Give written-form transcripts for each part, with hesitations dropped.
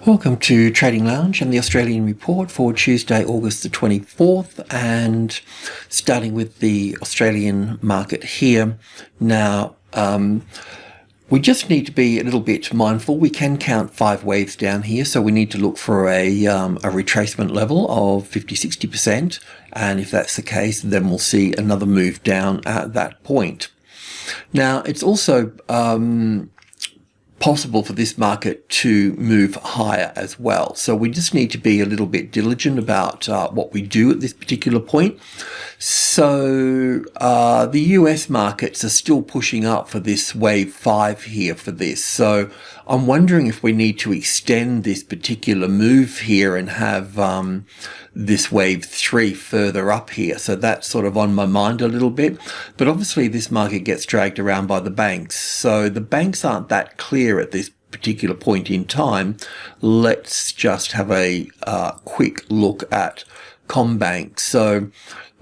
Welcome to Trading Lounge and the Australian report for Tuesday, August the 24th, and starting with the Australian market here. Now, we just need to be a little bit mindful. We can count 5 waves down here, so we need to look for a retracement level of 50-60%, and if that's the case, then we'll see another move down at that point. Now, it's also possible for this market to move higher as well. So we just need to be a little bit diligent about what we do at this particular point. So the US markets are still pushing up for this wave 5 here for this. So I'm wondering if we need to extend this particular move here and have this wave 3 further up here. So that's sort of on my mind a little bit. But obviously this market gets dragged around by the banks. So the banks aren't that clear at this particular point in time. Let's just have a quick look at CommBank. So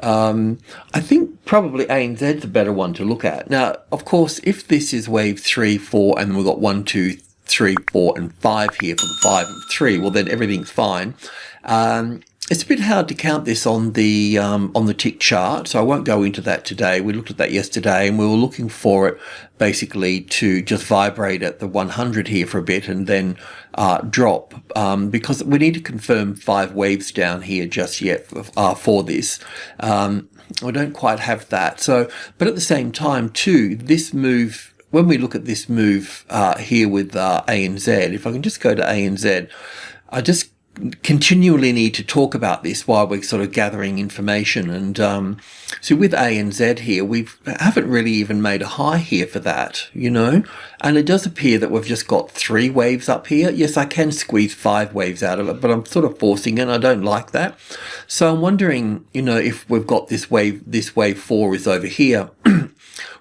I think probably ANZ's a better one to look at. Now, of course, if this is wave 3, 4, and we've got 1, 2, 3, 4, and 5 here for the 5 and 3, well, then everything's fine. It's a bit hard to count this on the tick chart, so I won't go into that today. We looked at that yesterday, and we were looking for it basically to just vibrate at the 100 here for a bit and then drop, because we need to confirm 5 waves down here just yet for this. We don't quite have that. So, but at the same time too, this move, when we look at this move here with ANZ, if I can just go to ANZ, I just continually need to talk about this while we're sort of gathering information. And so with ANZ here, we haven't really even made a high here for that, you know, and it does appear that we've just got 3 waves up here. Yes, I can squeeze 5 waves out of it, but I'm sort of forcing it, and I don't like that. So I'm wondering, you know, if we've got this wave 4 is over here.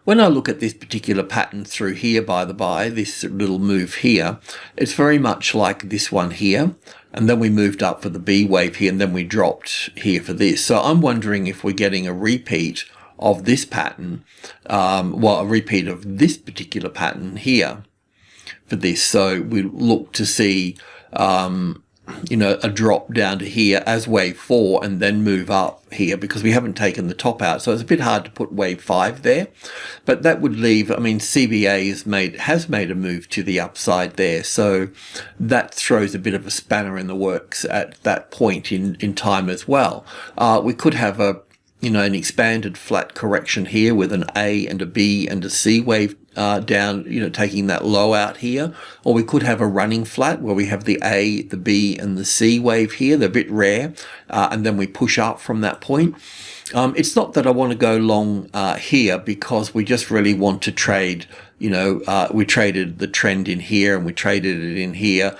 When I look at this particular pattern through here, by the by, this little move here, it's very much like this one here. And then we moved up for the B wave here, and then we dropped here for this. So I'm wondering if we're getting a repeat of this pattern, well, a repeat of this particular pattern here for this. So we look to see, you know, a drop down to here as wave 4 and then move up here, because we haven't taken the top out. So it's a bit hard to put wave 5 there, but that would leave, I mean, CBA has made a move to the upside there. So that throws a bit of a spanner in the works at that point in time as well. We could have an expanded flat correction here with an A and a B and a C wave down, you know, taking that low out here. Or we could have a running flat where we have the A, the B, and the C wave here. They're a bit rare. And then we push up from that point. It's not that I want to go long here, because we just really want to trade. You know, we traded the trend in here and we traded it in here.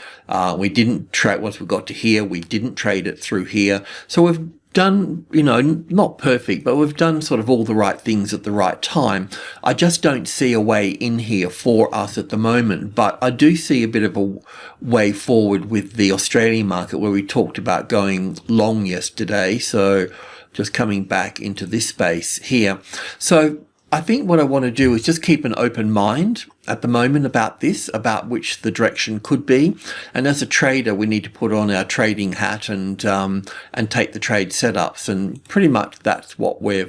We didn't trade, once we got to here, we didn't trade it through here. So we've done, you know, not perfect, but we've done sort of all the right things at the right time. I just don't see a way in here for us at the moment, but I do see a bit of a way forward with the Australian market, where we talked about going long yesterday. So just coming back into this space here. So I think what I want to do is just keep an open mind at the moment about this, about which the direction could be. And as a trader, we need to put on our trading hat and take the trade setups. And pretty much that's what we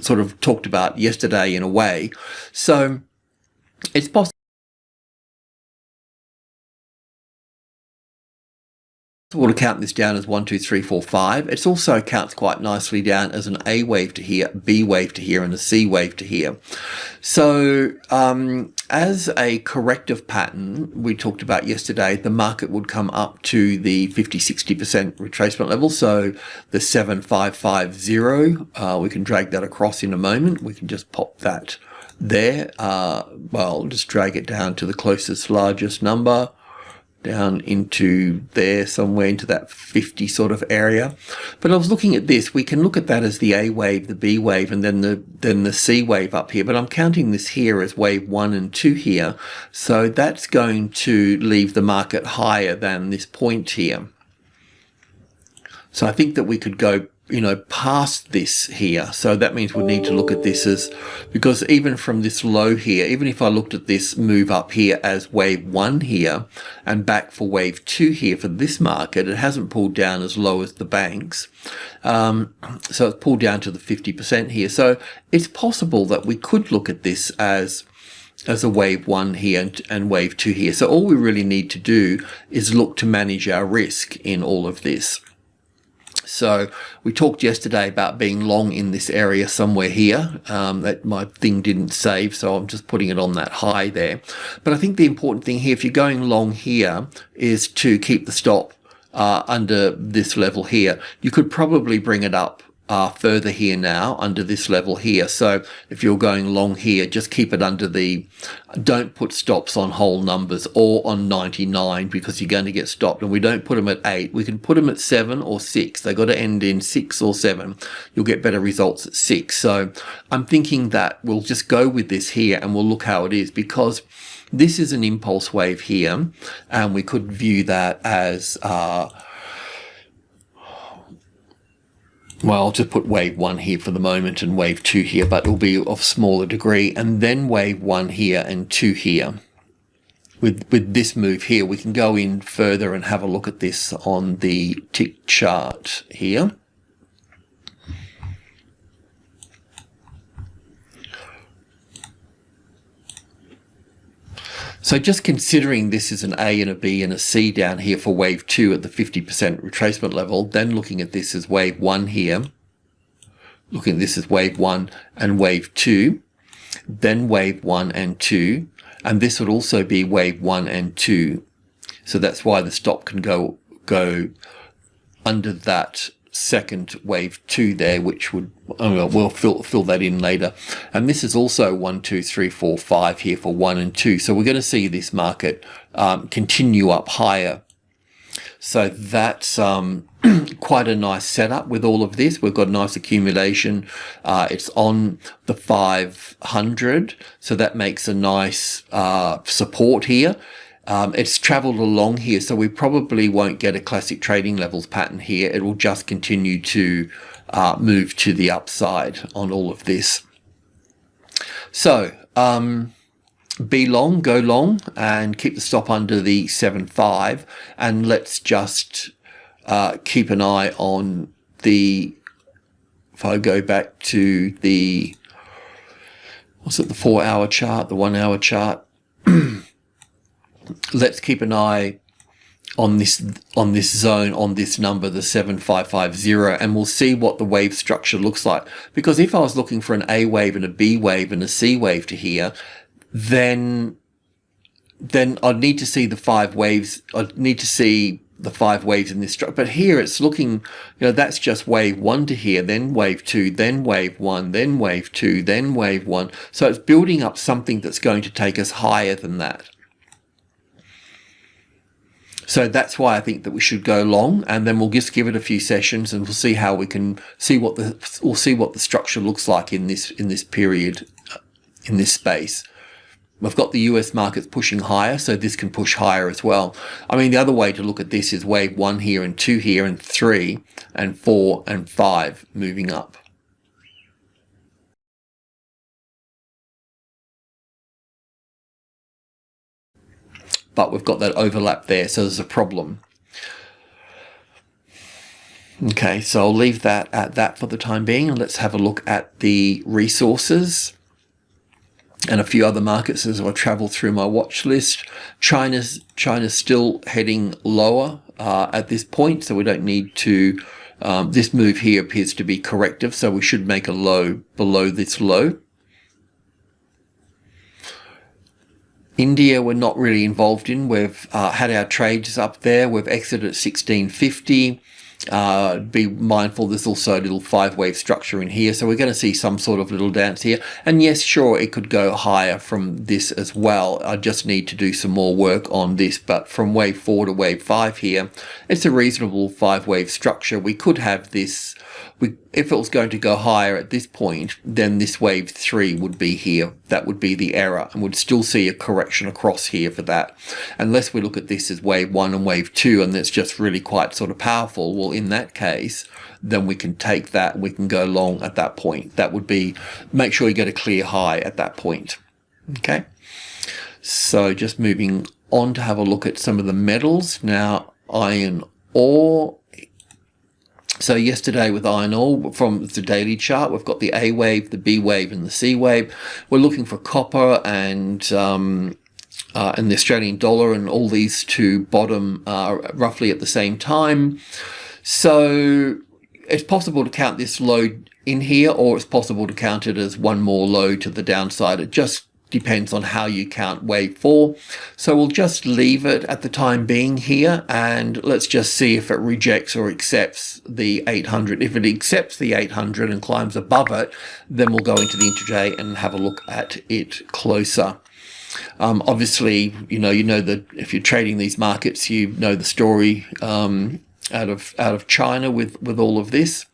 sort of talked about yesterday in a way. So it's possible to count this down as 1, 2, 3, 4, 5. It also counts quite nicely down as an A wave to here, B wave to here, and a C wave to here. So as a corrective pattern we talked about yesterday, the market would come up to the 50-60% retracement level. So the 7550, we can drag that across in a moment. We can just pop that there. Well, just drag it down to the closest largest number, down into there, somewhere into that 50 sort of area. But I was looking at this, we can look at that as the A wave, the B wave, and then the C wave up here. But I'm counting this here as wave 1 and 2 here. So that's going to leave the market higher than this point here. So I think that we could go past this here. So that means we need to look at this as, because even from this low here, even if I looked at this move up here as wave 1 here and back for wave 2 here for this market, it hasn't pulled down as low as the banks. So it's pulled down to the 50% here. So it's possible that we could look at this as a wave 1 here and wave 2 here. So all we really need to do is look to manage our risk in all of this. So we talked yesterday about being long in this area somewhere here. That my thing didn't save, so I'm just putting it on that high there. But I think the important thing here, if you're going long here, is to keep the stop under this level here. You could probably bring it up further here now under this level here. So if you're going long here, just keep it under don't put stops on whole numbers or on 99 because you're going to get stopped. And we don't put them at 8. We can put them at 7 or 6. They've got to end in 6 or 7. You'll get better results at 6. So I'm thinking that we'll just go with this here and we'll look how it is, because this is an impulse wave here, and we could view that as well, I'll just put wave 1 here for the moment and wave 2 here, but it'll be of smaller degree, and then wave 1 here and 2 here. With this move here, we can go in further and have a look at this on the tick chart here. So just considering this is an A and a B and a C down here for wave 2 at the 50% retracement level, then looking at this as wave 1 here, looking at this as wave 1 and wave 2, then wave 1 and 2, and this would also be wave 1 and 2. So that's why the stop can go under that second wave 2 there, which would, we'll fill that in later. And this is also 1, 2, 3, 4, 5 here for 1 and 2. So we're going to see this market continue up higher. So that's quite a nice setup with all of this. We've got a nice accumulation. It's on the 500, so that makes a nice support here. It's traveled along here, so we probably won't get a classic trading levels pattern here. It will just continue to move to the upside on all of this. So be long, go long, and keep the stop under the 7.5, and let's just keep an eye on the, if I go back to the, what's it, the 4-hour chart, the 1-hour chart. Let's keep an eye on this zone, on this number, the 7550, and we'll see what the wave structure looks like. Because if I was looking for an A wave and a B wave and a C wave to here, then I'd need to see the 5 waves. I'd need to see the 5 waves in this structure. But here it's looking, that's just wave 1 to here, then wave 2, then wave 1, then wave 2, then wave 1. So it's building up something that's going to take us higher than that. So that's why I think that we should go long, and then we'll just give it a few sessions, and we'll see how we can see what the structure looks like in this period, in this space. We've got the US markets pushing higher, so this can push higher as well. I mean, the other way to look at this is wave 1 here and 2 here and 3 and 4 and 5 moving up. But we've got that overlap there, so there's a problem. Okay, so I'll leave that at that for the time being, and let's have a look at the resources and a few other markets as I travel through my watch list. China's still heading lower at this point, so we don't need to. This move here appears to be corrective, so we should make a low below this low. India we're not really involved in. We've had our trades up there. We've exited at 1650. Be mindful there's also a little 5-wave structure in here. So we're going to see some sort of little dance here. And yes, sure, it could go higher from this as well. I just need to do some more work on this. But from wave 4 to wave 5 here, it's a reasonable 5-wave structure. We could have this if it was going to go higher at this point, then this wave 3 would be here. That would be the error, and we'd still see a correction across here for that. Unless we look at this as wave 1 and wave 2, and that's just really quite sort of powerful, well, in that case, then we can take that, we can go long at that point. That would be, make sure you get a clear high at that point. Okay, so just moving on to have a look at some of the metals. Now, iron ore. So yesterday with iron ore, from the daily chart, we've got the A wave, the B wave, and the C wave. We're looking for copper and the Australian dollar, and all these to bottom roughly at the same time. So it's possible to count this low in here, or it's possible to count it as one more low to the downside. It just depends on how you count wave 4. So we'll just leave it at the time being here, and let's just see if it rejects or accepts the 800. If it accepts the 800 and climbs above it, then we'll go into the intraday and have a look at it closer. Obviously, you know that if you're trading these markets, you know the story out of China with all of this.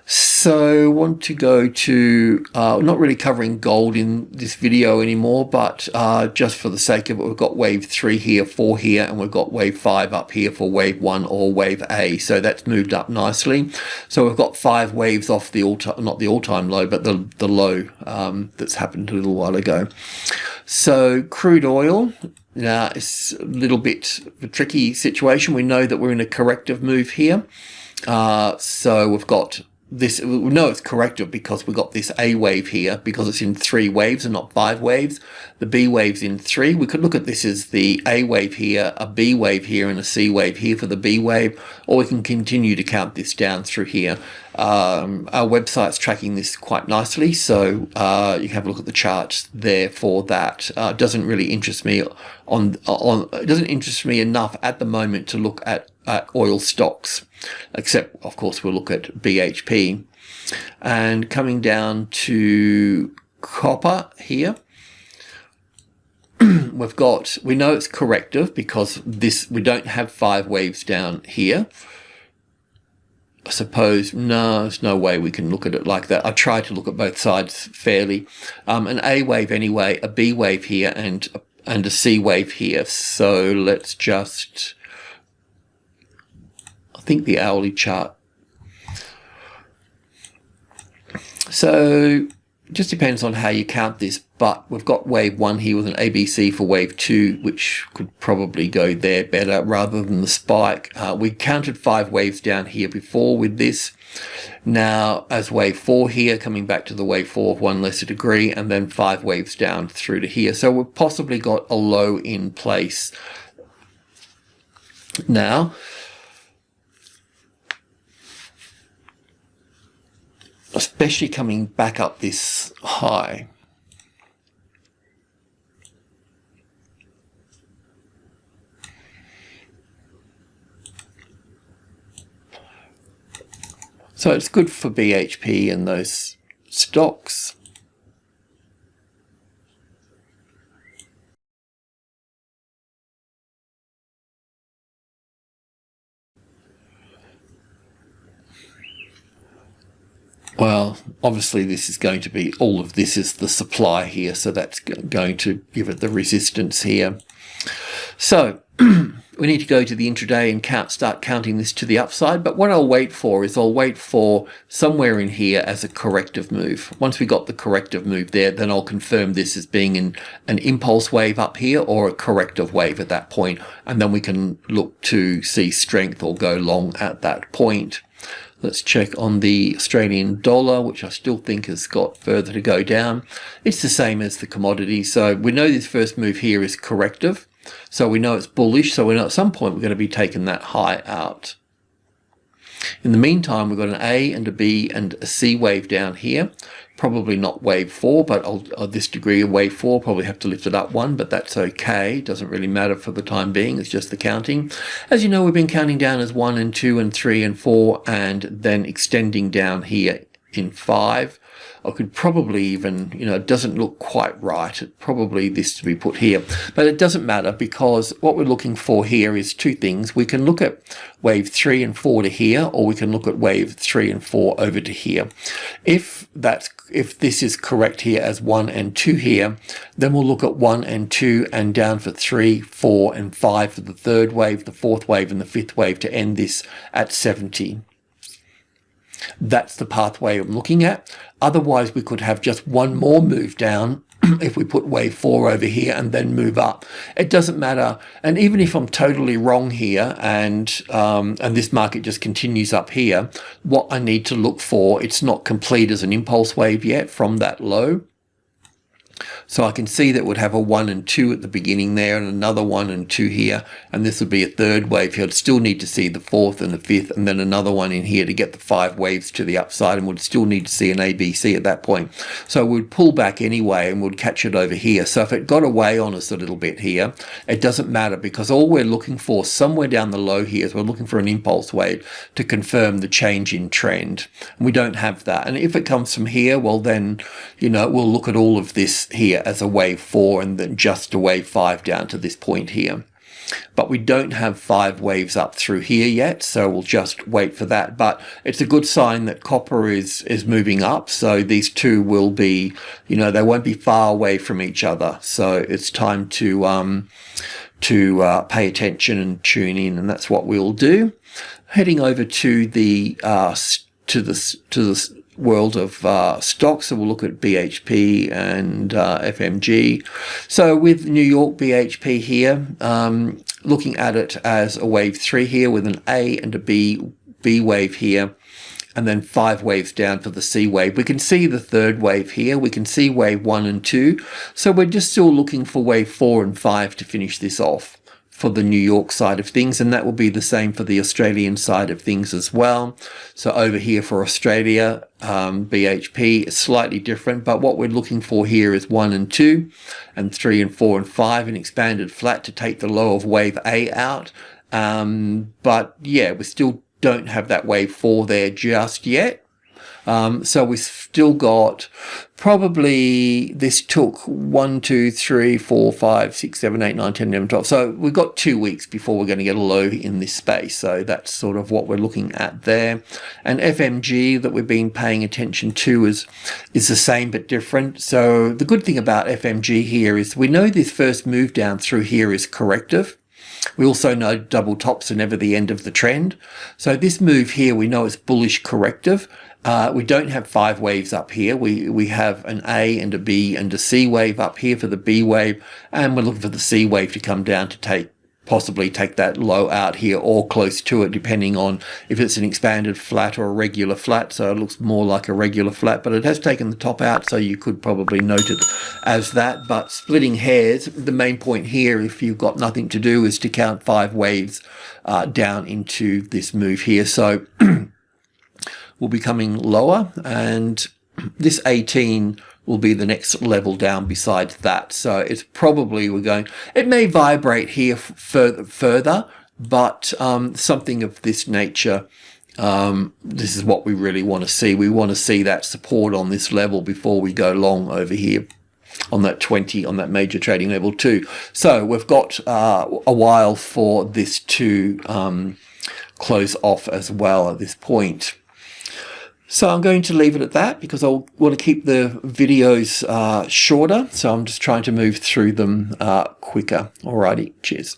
So I want to go to, not really covering gold in this video anymore, but just for the sake of it, we've got wave 3 here, 4 here, and we've got wave 5 up here for wave 1 or wave A. So that's moved up nicely. So we've got 5 waves off the not the all-time low, but the low that's happened a little while ago. So crude oil. Now, it's a little bit of a tricky situation. We know that we're in a corrective move here. So we've got this, we know it's corrective because we've got this A wave here, because it's in 3 waves and not 5 waves. The B wave's in 3. We could look at this as the A wave here, a B wave here, and a C wave here for the B wave, or we can continue to count this down through here. Our website's tracking this quite nicely, so you can have a look at the charts there for that. It doesn't really interest me it doesn't interest me enough at the moment to look at oil stocks, except of course we'll look at BHP. And coming down to copper here, we know it's corrective because we don't have 5 waves down here. I suppose, no, there's no way we can look at it like that. I tried to look at both sides fairly. An A wave anyway, a B wave here, and a C wave here. So let's just, I think the hourly chart. So it just depends on how you count this, but we've got wave 1 here with an ABC for wave 2, which could probably go there better rather than the spike. We counted 5 waves down here before with this. Now, as wave 4 here, coming back to the wave 4 of 1 lesser degree, and then 5 waves down through to here. So we've possibly got a low in place. Now, especially coming back up this high. So it's good for BHP and those stocks. Well, obviously this is going to be, all of this is the supply here, so that's going to give it the resistance here. So we need to go to the intraday and start counting this to the upside, but what I'll wait for is I'll wait for somewhere in here as a corrective move. Once we got the corrective move there, then I'll confirm this as being an impulse wave up here or a corrective wave at that point, and then we can look to see strength or go long at that point. Let's check on the Australian dollar, which I still think has got further to go down. It's the same as the commodity. So we know this first move here is corrective. So we know it's bullish. So we know at some point we're going to be taking that high out. In the meantime, we've got an A and a B and a C wave down here. Probably not wave 4, but this degree of wave 4, probably have to lift it up 1, but that's okay. Doesn't really matter for the time being. It's just the counting. As you know, we've been counting down as 1 and 2 and 3 and 4, and then extending down here in 5. I could probably even, it doesn't look quite right. It probably this to be put here, but it doesn't matter because what we're looking for here is two things. We can look at wave 3 and 4 to here, or we can look at wave 3 and 4 over to here. If this is correct here as 1 and 2 here, then we'll look at 1 and 2 and down for 3, 4 and 5 for the third wave, the fourth wave and the fifth wave to end this at 70. That's the pathway I'm looking at. Otherwise, we could have just one more move down if we put wave 4 over here and then move up. It doesn't matter. And even if I'm totally wrong here and this market just continues up here, what I need to look for, it's not complete as an impulse wave yet from that low. So I can see that would have a 1 and 2 at the beginning there and another 1 and 2 here, and this would be a third wave here. I'd still need to see the fourth and the fifth and then another one in here to get the 5 waves to the upside, and would still need to see an ABC at that point. So we'd pull back anyway and would catch it over here. So if it got away on us a little bit here, it doesn't matter because all we're looking for somewhere down the low here is we're looking for an impulse wave to confirm the change in trend. And we don't have that. And if it comes from here, well then, we'll look at all of this here as a wave 4 and then just a wave 5 down to this point here. But we don't have 5 waves up through here yet, so we'll just wait for that. But it's a good sign that copper is moving up, so these two will be, they won't be far away from each other. So it's time to pay attention and tune in, and that's what we'll do. Heading over to the world of stocks, so we'll look at BHP and FMG. So with New York BHP here, looking at it as a wave 3 here with an A and a B wave here, and then 5 waves down for the C wave. We can see the third wave here. We can see wave 1 and 2. So we're just still looking for wave 4 and 5 to finish this off for the New York side of things, and that will be the same for the Australian side of things as well. So over here for Australia, BHP is slightly different, but what we're looking for here is 1 and 2 and 3 and 4 and 5, an expanded flat to take the low of wave A out. But yeah, we still don't have that wave 4 there just yet. So we've still got probably, this took 1, 2, 3, 4, 5, 6, 7, 8, 9, 10, 11, 12. So we've got 2 weeks before we're going to get a low in this space. So that's sort of what we're looking at there. And FMG that we've been paying attention to is the same but different. So the good thing about FMG here is we know this first move down through here is corrective. We also know double tops are never the end of the trend. So this move here, we know it's bullish corrective. We don't have 5 waves up here. We have an A and a B and a C wave up here for the B wave, and we're looking for the C wave to come down to possibly take that low out here or close to it, depending on if it's an expanded flat or a regular flat. So it looks more like a regular flat, but it has taken the top out, so you could probably note it as that. But splitting hairs, the main point here, if you've got nothing to do, is to count 5 waves down into this move here. So will be coming lower, and this 18 will be the next level down besides that. So it's probably it may vibrate here further, but something of this nature, this is what we really want to see. We want to see that support on this level before we go long over here on that 20, on that major trading level 2. So we've got a while for this to close off as well at this point. So I'm going to leave it at that because I want to keep the videos shorter. So I'm just trying to move through them quicker. Alrighty, cheers.